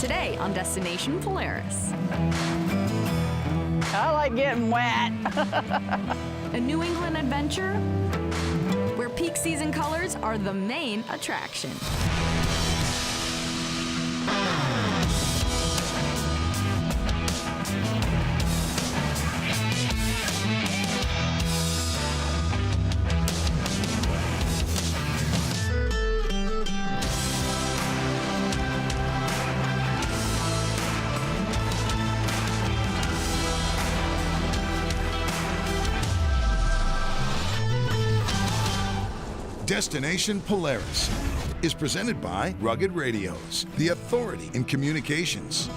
Today on Destination Polaris. I like getting wet. A New England adventure where peak season colors are the main attraction. Destination Polaris is presented by Rugged Radios, the authority in communications.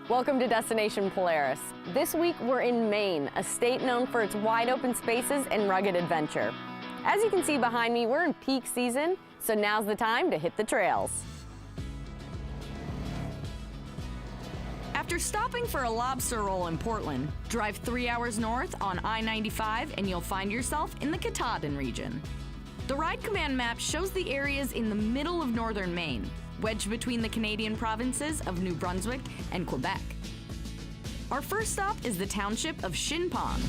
Welcome to Destination Polaris. This week we're in Maine, a state known for its wide open spaces and rugged adventure. As you can see behind me, we're in peak season, so now's the time to hit the trails. After stopping for a lobster roll in Portland, drive 3 hours north on I-95 and you'll find yourself in the Katahdin region. The Ride Command map shows the areas in the middle of northern Maine, wedged between the Canadian provinces of New Brunswick and Quebec. Our first stop is the township of Shin Pond.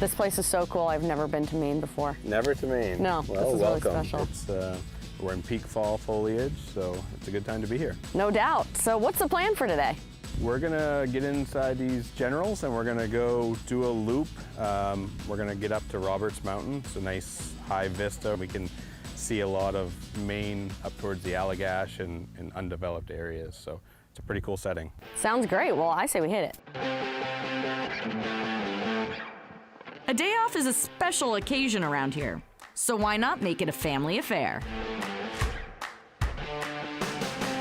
This place is so cool. I've never been to Maine before. Never to Maine. No, well, this is welcome. really special. We're in peak fall foliage, so it's a good time to be here. No doubt. So what's the plan for today? We're gonna get inside these generals and we're gonna go do a loop. We're gonna get up to Roberts Mountain. It's a nice high vista. We can see a lot of Maine up towards the Allagash and undeveloped areas. So it's a pretty cool setting. Sounds great. Well, I say we hit it. A day off is a special occasion around here, so why not make it a family affair?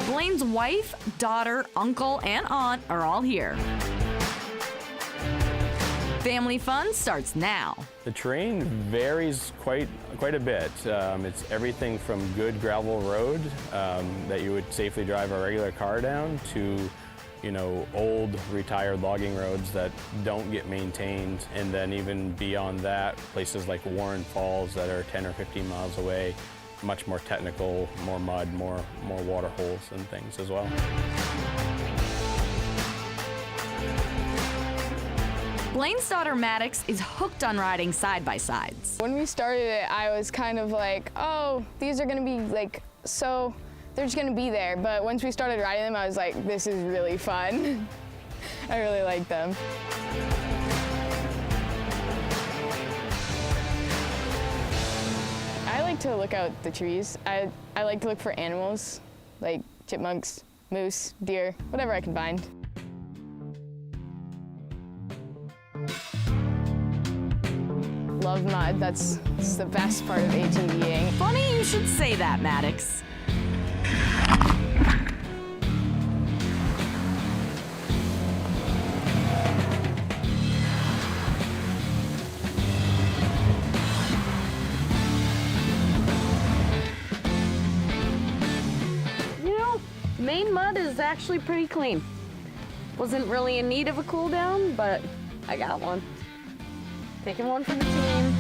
Blaine's wife, daughter, uncle, and aunt are all here. Family fun starts now. The terrain varies quite a bit. It's everything from good gravel road that you would safely drive a regular car down to old retired logging roads that don't get maintained, and then even beyond that, places like Warren Falls that are 10 or 15 miles away, much more technical, more mud, more water holes and things as well. Blaine's daughter Maddox is hooked on riding side-by-sides. When we started it, I was kind of like, oh, these are gonna be they're just gonna be there. But once we started riding them, I was like, this is really fun. I really like them. I like to look out the trees. I like to look for animals, like chipmunks, moose, deer, whatever I can find. Love mud, that's the best part of ATVing. Funny you should say that, Maddox. Maine mud is actually pretty clean. Wasn't really in need of a cool down, but I got one. Taking one for the team.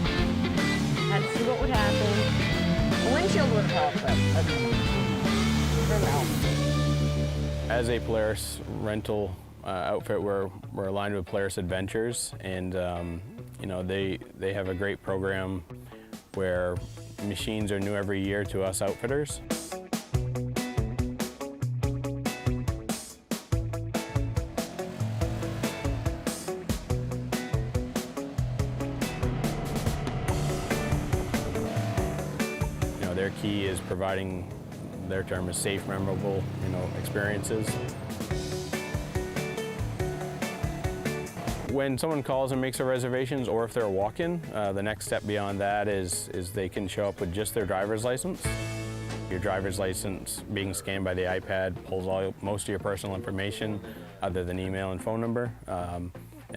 Had to see what would happen. The windshield would help, but for now. As a Polaris rental outfit, we're aligned with Polaris Adventures, and they have a great program where machines are new every year to us outfitters. Their key is providing, their term is safe, memorable, experiences. When someone calls and makes their reservations, or if they're a walk-in, the next step beyond that is they can show up with just their driver's license. Your driver's license being scanned by the iPad pulls most of your personal information other than email and phone number. And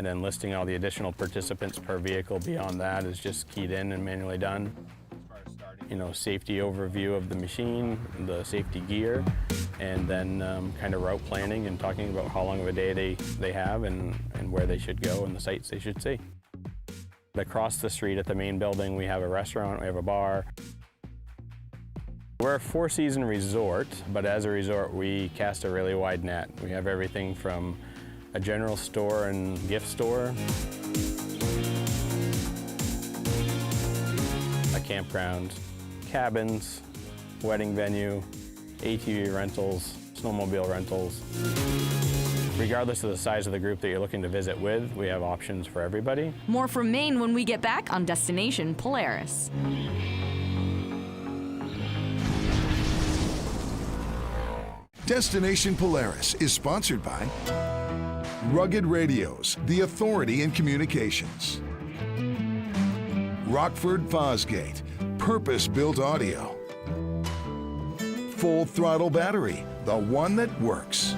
then listing all the additional participants per vehicle beyond that is just keyed in and manually done. safety overview of the machine, the safety gear, and then kind of route planning and talking about how long of a day they have and where they should go and the sites they should see. Across the street at the main building, we have a restaurant, we have a bar. We're a four-season resort, but as a resort, we cast a really wide net. We have everything from a general store and gift store, a campground, cabins, wedding venue, ATV rentals, snowmobile rentals. Regardless of the size of the group that you're looking to visit with, we have options for everybody. More from Maine when we get back on Destination Polaris. Destination Polaris is sponsored by Rugged Radios, the authority in communications. Rockford Fosgate, purpose-built audio. Full throttle battery, the one that works.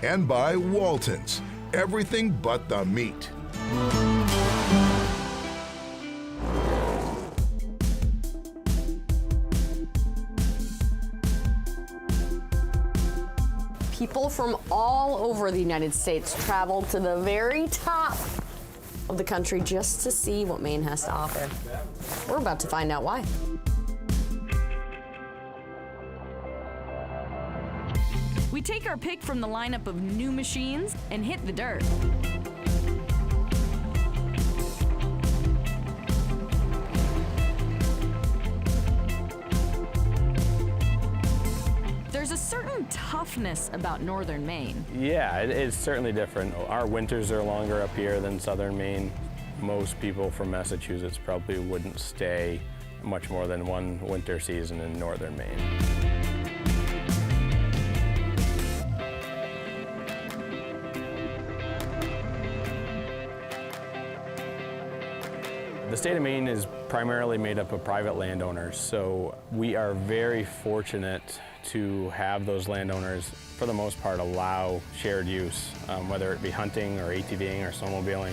And by Walton's, everything but the meat. People from all over the United States travel to the very top of the country just to see what Maine has to offer. We're about to find out why. We take our pick from the lineup of new machines and hit the dirt. There's a certain toughness about northern Maine. Yeah, it's certainly different. Our winters are longer up here than southern Maine. Most people from Massachusetts probably wouldn't stay much more than one winter season in northern Maine. The state of Maine is primarily made up of private landowners, so we are very fortunate to have those landowners, for the most part, allow shared use, whether it be hunting or ATVing or snowmobiling.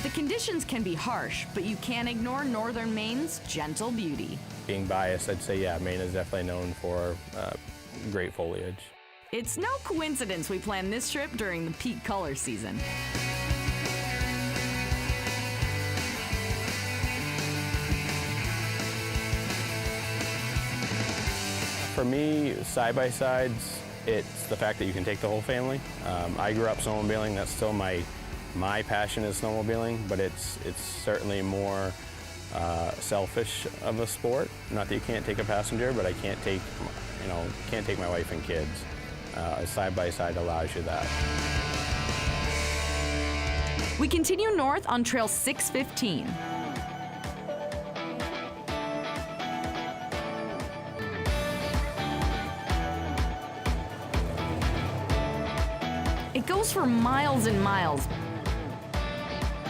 The conditions can be harsh, but you can't ignore northern Maine's gentle beauty. Being biased, I'd say, yeah, Maine is definitely known for great foliage. It's no coincidence we planned this trip during the peak color season. For me, side-by-sides, it's the fact that you can take the whole family. I grew up snowmobiling. That's still my passion is snowmobiling, but it's certainly more selfish of a sport. Not that you can't take a passenger, but I can't take my wife and kids. A side-by-side allows you that. We continue north on Trail 615. It goes for miles and miles,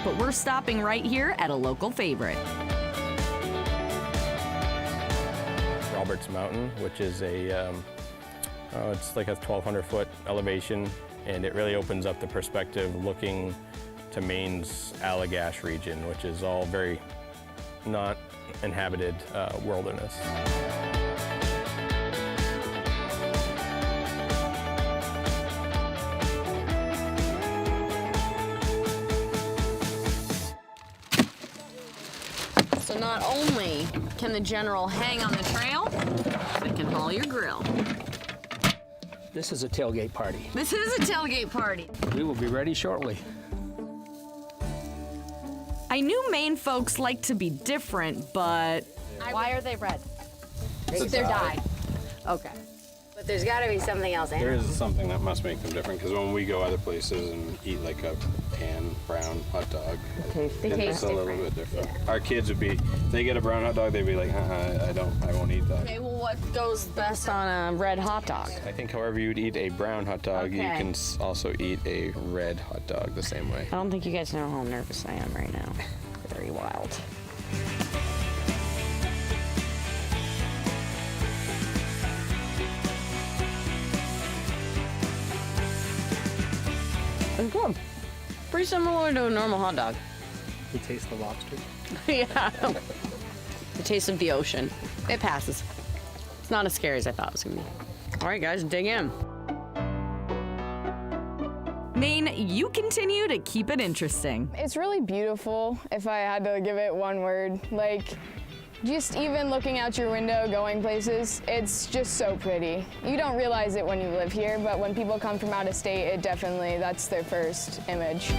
but we're stopping right here at a local favorite. Roberts Mountain, which is it's like a 1,200-foot elevation, and it really opens up the perspective looking to Maine's Allagash region, which is all very not inhabited wilderness. So not only can the General hang on the trail, but it can haul your grill. This is a tailgate party. This is a tailgate party. We will be ready shortly. I knew Maine folks like to be different, but Why are they red? They're dyed. Okay. But there's got to be something else in There it. is something that must make them different, because when we go other places and eat like a pan brown hot dog, They it's taste a little different. bit different. Our kids would be, if they get a brown hot dog, they'd be like, I won't eat that. Okay, well, what goes best on a red hot dog? I think however you'd eat a brown hot dog, you Okay. can also eat a red hot dog the same way. I don't think you guys know how nervous I am right now. Very wild. good. Pretty similar to a normal hot dog. You taste the lobster? Yeah. The taste of the ocean. It passes. It's not as scary as I thought it was gonna be. All right, guys, dig in. Maine, you continue to keep it interesting. It's really beautiful, if I had to give it one word. Like, just even looking out your window, going places, it's just so pretty. You don't realize it when you live here, but when people come from out of state, it definitely, that's their first image.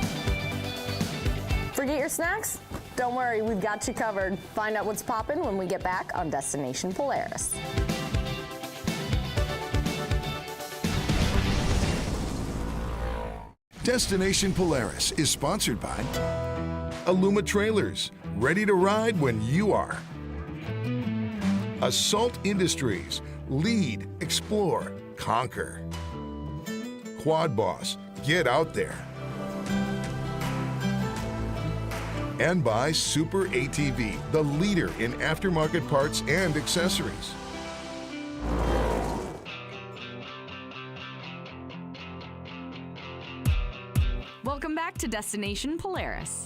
Forget your snacks? Don't worry, we've got you covered. Find out what's poppin' when we get back on Destination Polaris. Destination Polaris is sponsored by Aluma Trailers, ready to ride when you are. Assault Industries, lead, explore, conquer. Quad Boss, get out there. And by Super ATV, the leader in aftermarket parts and accessories. Welcome back to Destination Polaris.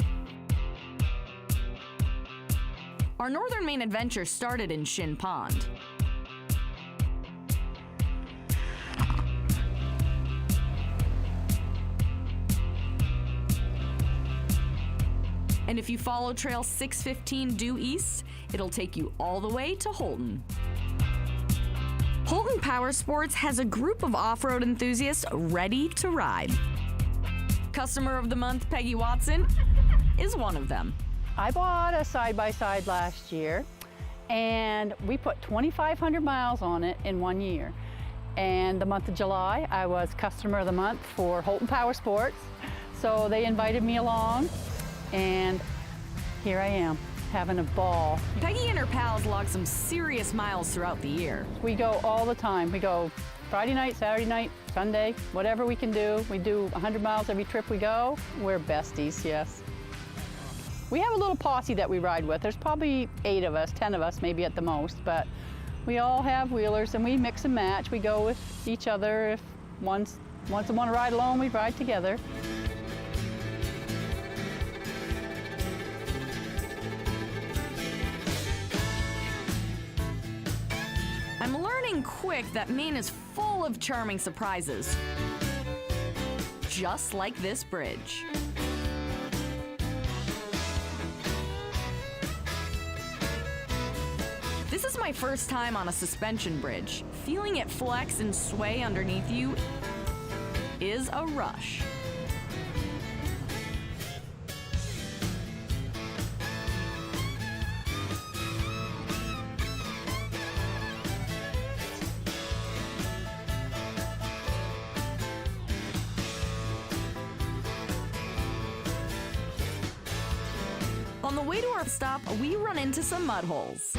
Our northern Maine adventure started in Shin Pond. And if you follow Trail 615 due east, it'll take you all the way to Holton. Holton Power Sports has a group of off-road enthusiasts ready to ride. Customer of the month, Peggy Watson, is one of them. I bought a side-by-side last year, and we put 2,500 miles on it in 1 year. And the month of July, I was customer of the month for Holton Power Sports. So they invited me along, and here I am, having a ball. Peggy and her pals log some serious miles throughout the year. We go all the time. We go Friday night, Saturday night, Sunday, whatever we can do. We do 100 miles every trip we go. We're besties, yes. We have a little posse that we ride with. There's probably 8 of us, 10 of us maybe at the most, but we all have wheelers and we mix and match. We go with each other. If once I want to ride alone, we ride together. I'm learning quick that Maine is full of charming surprises. Just like this bridge. This is my first time on a suspension bridge. Feeling it flex and sway underneath you is a rush. On the way to our stop, we run into some mud holes.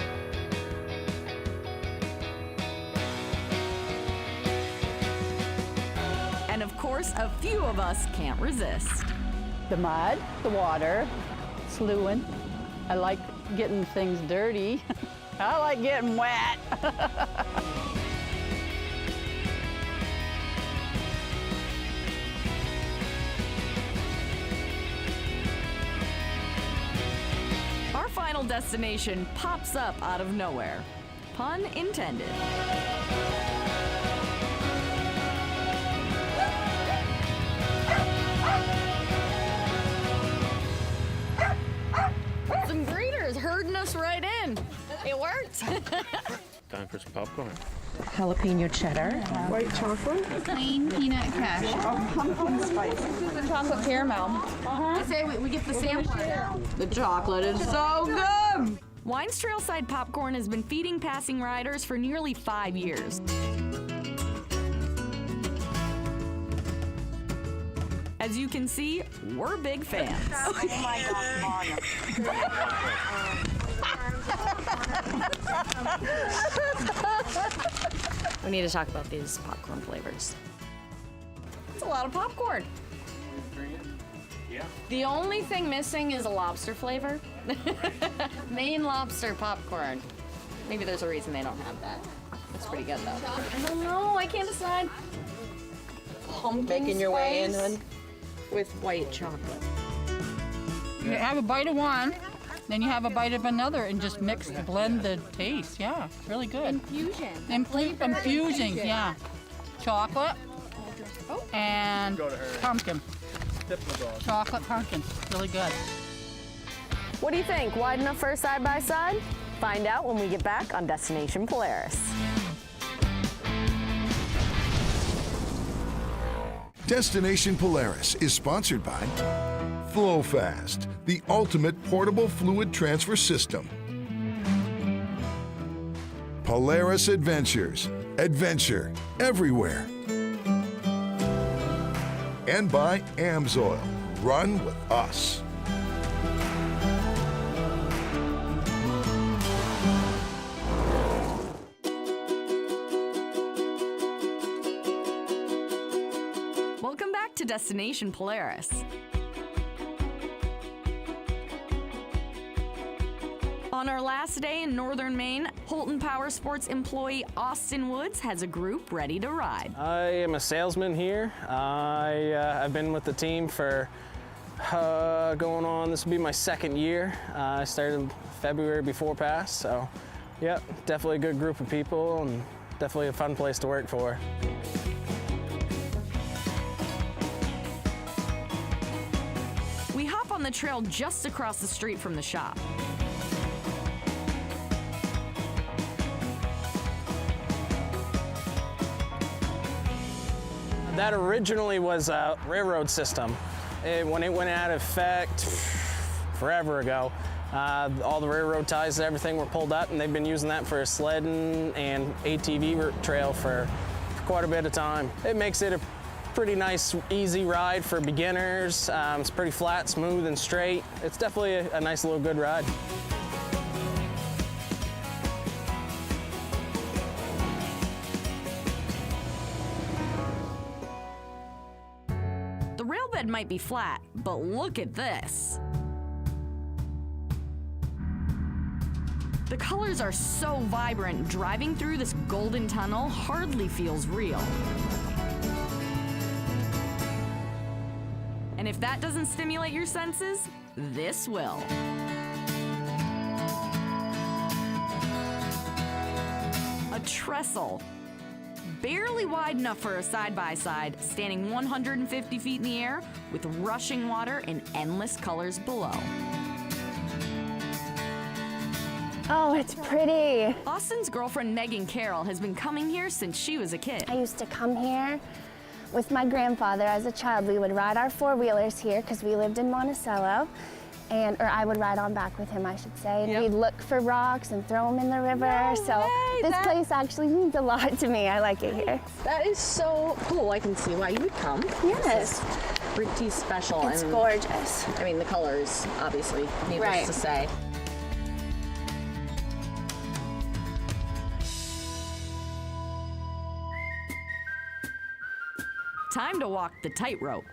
And of course, a few of us can't resist. The mud, the water, slewing. I like getting things dirty. I like getting wet. Our final destination pops up out of nowhere. Pun intended. Some greeters herding us right in. It worked. Time for some popcorn. Jalapeno cheddar. White chocolate. Plain peanut cash. Pumpkin spice. Chocolate caramel. I say we get the sampler. The chocolate is so good. Wine's Trailside Popcorn has been feeding passing riders for nearly 5 years. As you can see, we're big fans. Oh my God, We need to talk about these popcorn flavors. It's a lot of popcorn. Yeah. The only thing missing is a lobster flavor. Maine lobster popcorn. Maybe there's a reason they don't have that. That's pretty good though. I don't know, I can't decide. Pumpkin Making your way in, spice. hun. with white chocolate. You have a bite of one, then you have a bite of another, and just blend the taste. Yeah, it's really good. Infusions, yeah. Chocolate and pumpkin. Chocolate pumpkin, really good. What do you think? Wide enough for a side-by-side? Find out when we get back on Destination Polaris. Destination Polaris is sponsored by FlowFast, the ultimate portable fluid transfer system. Polaris Adventures, adventure everywhere. And by AMSOIL, run with us. Welcome back to Destination Polaris. On our last day in northern Maine, Holton Power Sports employee Austin Woods has a group ready to ride. I am a salesman here. I've been with the team for going on, this will be my second year. I started February before pass, so yeah, definitely a good group of people and definitely a fun place to work for. We hop on the trail just across the street from the shop. That originally was a railroad system. When it went out of effect forever ago, all the railroad ties and everything were pulled up, and they've been using that for a sledding and ATV trail for quite a bit of time. It makes it a pretty nice, easy ride for beginners. It's pretty flat, smooth, and straight. It's definitely a nice little good ride. The rail bed might be flat, but look at this. The colors are so vibrant, driving through this golden tunnel hardly feels real. And if that doesn't stimulate your senses, this will. A trestle. Barely wide enough for a side-by-side, standing 150 feet in the air with rushing water and endless colors below. Oh, it's pretty. Austin's girlfriend Megan Carroll has been coming here since she was a kid. I used to come here with my grandfather as a child. We would ride our four-wheelers here because we lived in Monticello. Or I would ride on back with him, I should say. And we'd look for rocks and throw them in the river. This place actually means a lot to me. I like it here. That is so cool. I can see why you would come. Yes. It's pretty special. It's gorgeous. I mean, the colors, obviously, needless to say. Time to walk the tightrope.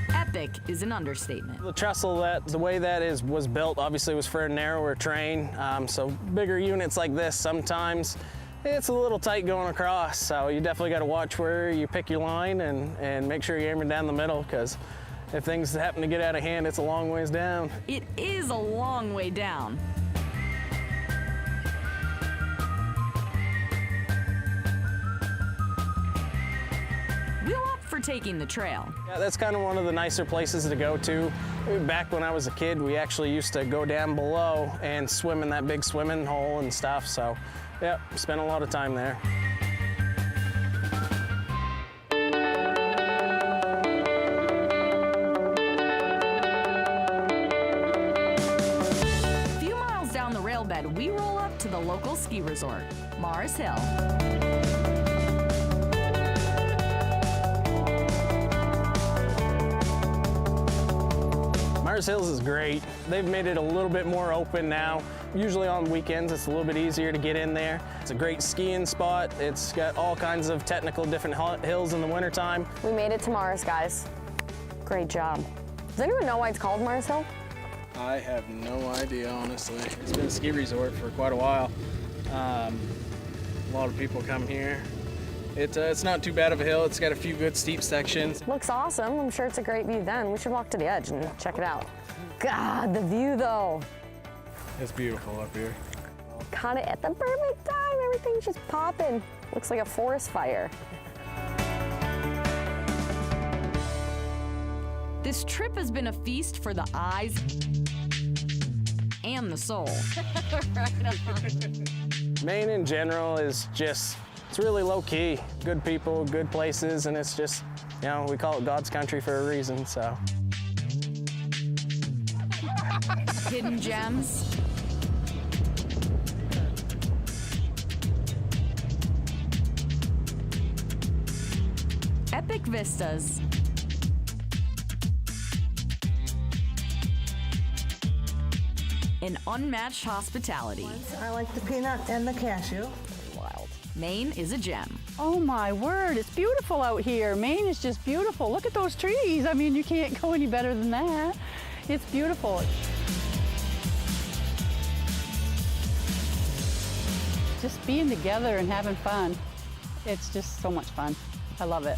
Epic is an understatement. The trestle, the way that was built, obviously was for a narrower train. So bigger units like this, sometimes it's a little tight going across. So you definitely got to watch where you pick your line and make sure you're aiming down the middle, because if things happen to get out of hand, it's a long ways down. It is a long way down. We'll opt for taking the trail. Yeah, that's kind of one of the nicer places to go to. Back when I was a kid, we actually used to go down below and swim in that big swimming hole and stuff. So, yeah, spent a lot of time there. We roll up to the local ski resort, Mars Hill. Mars Hills is great. They've made it a little bit more open now. Usually on weekends, it's a little bit easier to get in there. It's a great skiing spot. It's got all kinds of technical different hills in the wintertime. We made it to Mars, guys. Great job. Does anyone know why it's called Mars Hill? I have no idea, honestly. It's been a ski resort for quite a while. A lot of people come here. It's not too bad of a hill. It's got a few good steep sections. Looks awesome. I'm sure it's a great view then. We should walk to the edge and check it out. God, the view though. It's beautiful up here. Kind of at the perfect time. Everything's just popping. Looks like a forest fire. This trip has been a feast for the eyes and the soul. Maine in general is just, it's really low key. Good people, good places, and it's just, you know, we call it God's country for a reason, so. Hidden gems, epic vistas, and unmatched hospitality. I like the peanut and the cashew. Wild. Maine is a gem. Oh my word, it's beautiful out here. Maine is just beautiful. Look at those trees. I mean, you can't go any better than that. It's beautiful. Just being together and having fun. It's just so much fun. I love it.